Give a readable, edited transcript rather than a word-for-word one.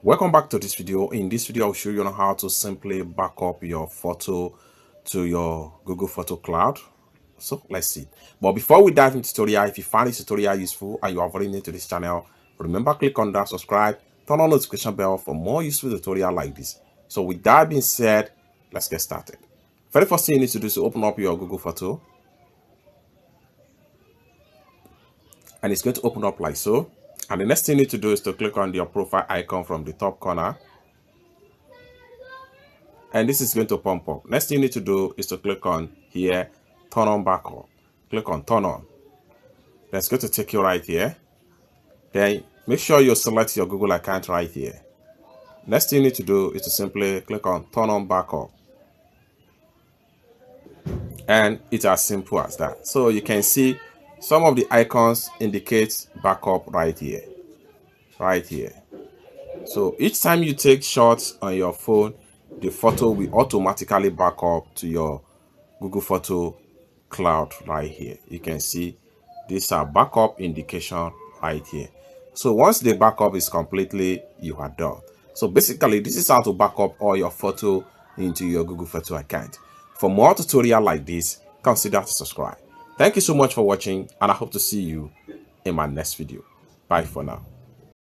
Welcome back to this video. In this video, I'll show you on how to simply back up your photo to your Google Photo Cloud. So let's see. But before we dive into tutorial, if you find this tutorial useful and you are very new to this channel, remember click on that subscribe, turn on notification bell for more useful tutorial like this. So with that being said, let's get started. Very first thing you need to do is to open up your Google Photo, and it's going to open up like so. And the next thing you need to do is to click on your profile icon from the top corner. And this is going to pump up. Next thing you need to do is to click on here, turn on backup. Click on turn on. That's going to take you right here. Then make sure you select your Google account right here. Next thing you need to do is to simply click on turn on backup. And it's as simple as that. So you can see some of the icons indicate backup right here. Right here. So each time you take shots on your phone, the photo will automatically back up to your Google Photo Cloud right here. You can see these are backup indication right here. So once the backup is completely, you are done. So basically, this is how to back up all your photo into your Google Photo account. For more tutorial like this, consider to subscribe. Thank you so much for watching, and I hope to see you in my next video. Bye for now.